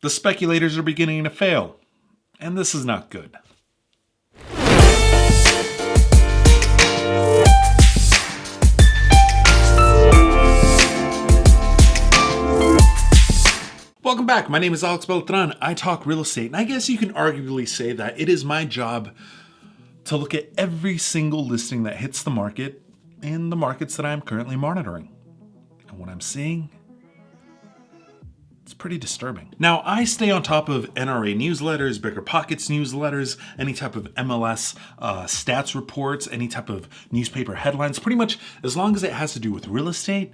The speculators are beginning to fail, and this is not good. Welcome back. My name is AlexBeltran. I talk real estate, and I guess you can arguably say that it is my job to look at every single listing that hits the market in the markets that I'm currently monitoring. And what I'm seeing, it's pretty disturbing. Now, I stay on top of NRA newsletters, Bigger Pockets newsletters, any type of MLS stats reports, any type of newspaper headlines. Pretty much as long as it has to do with real estate,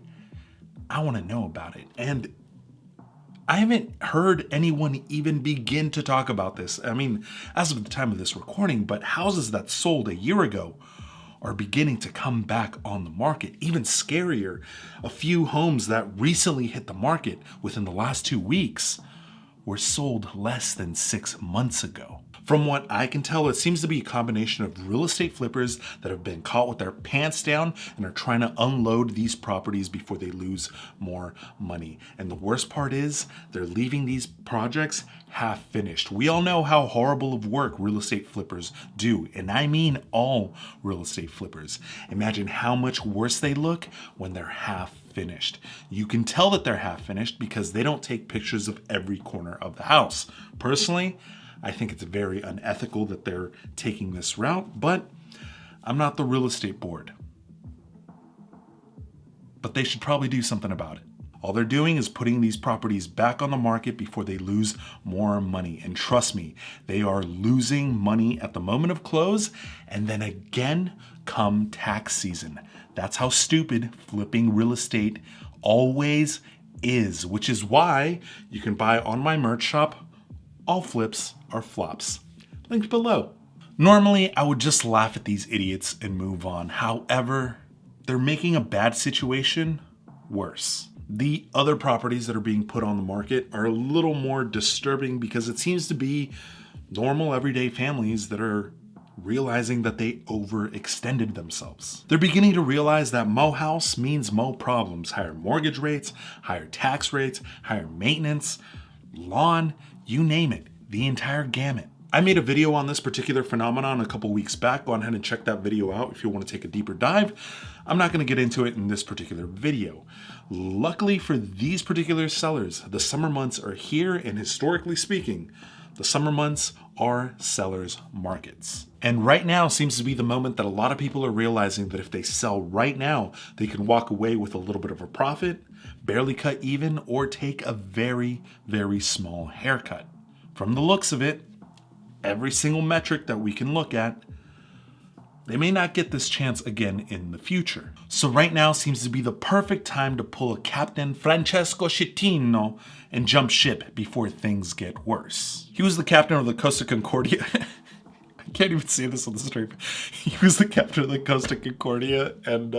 I want to know about it. And I haven't heard anyone even begin to talk about this. I mean, as of the time of this recording, but houses that sold a year ago are beginning to come back on the market. Even scarier, a few homes that recently hit the market within the last 2 weeks were sold less than 6 months ago. From what I can tell, it seems to be a combination of real estate flippers that have been caught with their pants down and are trying to unload these properties before they lose more money. And the worst part is they're leaving these projects half finished. We all know how horrible of work real estate flippers do, and I mean all real estate flippers. Imagine how much worse they look when they're half finished. You can tell that they're half finished because they don't take pictures of every corner of the house. Personally, I think it's very unethical that they're taking this route, but I'm not the real estate board. But they should probably do something about it. All they're doing is putting these properties back on the market before they lose more money. And trust me, they are losing money at the moment of close and then again come tax season. That's how stupid flipping real estate always is, which is why you can buy on my merch shop. All flips are flops. Linked below. Normally, I would just laugh at these idiots and move on. However, they're making a bad situation worse. The other properties that are being put on the market are a little more disturbing because it seems to be normal, everyday families that are realizing that they overextended themselves. They're beginning to realize that mo house means mo problems. Higher mortgage rates, higher tax rates, higher maintenance, lawn, you name it, the entire gamut. I made a video on this particular phenomenon a couple weeks back. Go ahead and check that video out if you want to take a deeper dive. I'm not going to get into it in this particular video. Luckily for these particular sellers, the summer months are here, and historically speaking, the summer months are sellers' markets. And right now seems to be the moment that a lot of people are realizing that if they sell right now, they can walk away with a little bit of a profit, barely cut even, or take a very, very small haircut. From the looks of it, every single metric that we can look at, they may not get this chance again in the future. So right now seems to be the perfect time to pull a Captain Francesco Schettino and jump ship before things get worse. He was the captain of the Costa Concordia. I can't even say this on the stream. He was the captain of the Costa Concordia and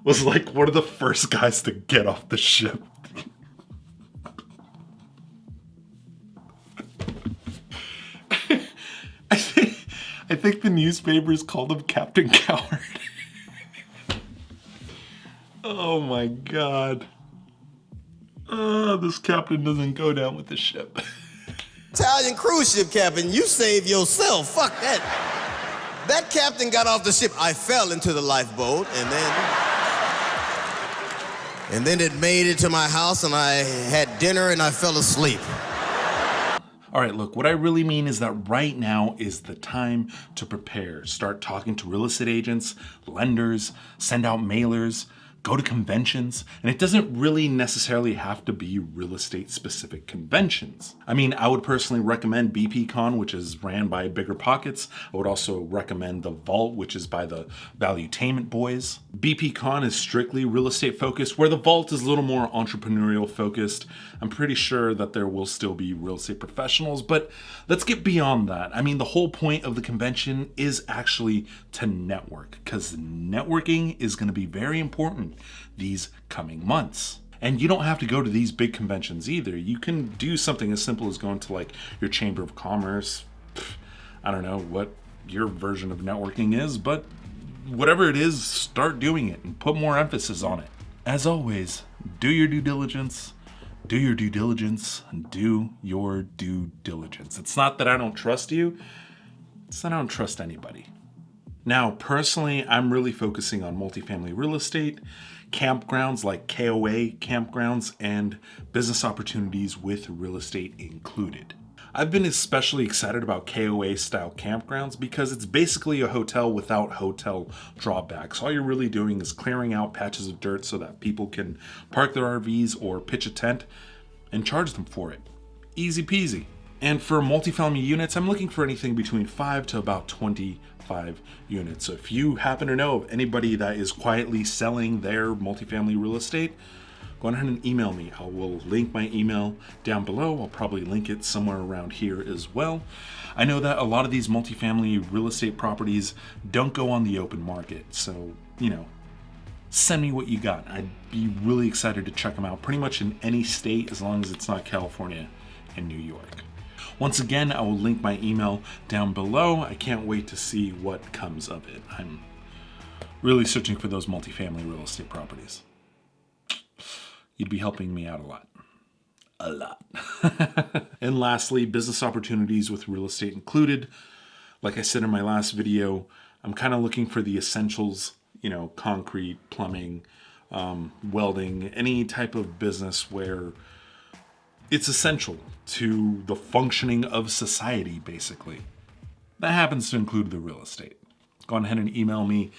was like one of the first guys to get off the ship. I think the newspapers called him Captain Coward. Oh my God. This captain doesn't go down with the ship. Italian cruise ship captain, you save yourself. Fuck that. That captain got off the ship. I fell into the lifeboat and then it made it to my house and I had dinner and I fell asleep. All right, look, what I really mean is that right now is the time to prepare. Start talking to real estate agents, lenders, send out mailers, go to conventions, and it doesn't really necessarily have to be real estate specific conventions. I mean, I would personally recommend BPCon, which is ran by Bigger Pockets. I would also recommend the Vault, which is by the Valuetainment Boys. BPCon is strictly real estate focused, where the Vault is a little more entrepreneurial focused. I'm pretty sure that there will still be real estate professionals, but let's get beyond that. I mean, the whole point of the convention is actually to network, because networking is going to be very important these coming months. And you don't have to go to these big conventions either. You can do something as simple as going to like your Chamber of Commerce. I don't know what your version of networking is, but whatever it is, start doing it and put more emphasis on it. As always, do your due diligence, Do your due diligence and do your due diligence. It's not that I don't trust you, it's that I don't trust anybody. Now, personally, I'm really focusing on multifamily real estate, campgrounds like KOA campgrounds, and business opportunities with real estate included. I've been especially excited about KOA style campgrounds because it's basically a hotel without hotel drawbacks. All you're really doing is clearing out patches of dirt so that people can park their RVs or pitch a tent and charge them for it. Easy peasy. And for multifamily units, I'm looking for anything between 5 to about 25 units. So if you happen to know of anybody that is quietly selling their multifamily real estate, go ahead and email me. I will link my email down below. I'll probably link it somewhere around here as well. I know that a lot of these multifamily real estate properties don't go on the open market. So, send me what you got. I'd be really excited to check them out pretty much in any state as long as it's not California and New York. Once again, I will link my email down below. I can't wait to see what comes of it. I'm really searching for those multifamily real estate properties. You'd be helping me out a lot. A lot. And lastly, business opportunities with real estate included. Like I said in my last video, I'm kind of looking for the essentials, concrete, plumbing, welding, any type of business where it's essential to the functioning of society, basically. That happens to include the real estate. Go ahead and email me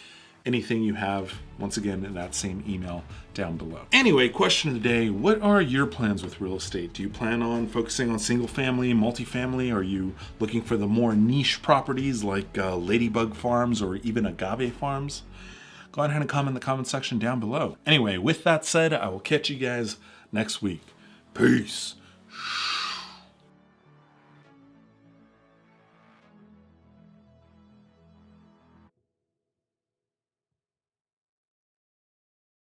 anything you have, once again, in that same email down below. Anyway, question of the day, what are your plans with real estate? Do you plan on focusing on single family, multifamily? Are you looking for the more niche properties like ladybug farms or even agave farms? Go ahead and comment in the comment section down below. Anyway, with that said, I will catch you guys next week. Peace.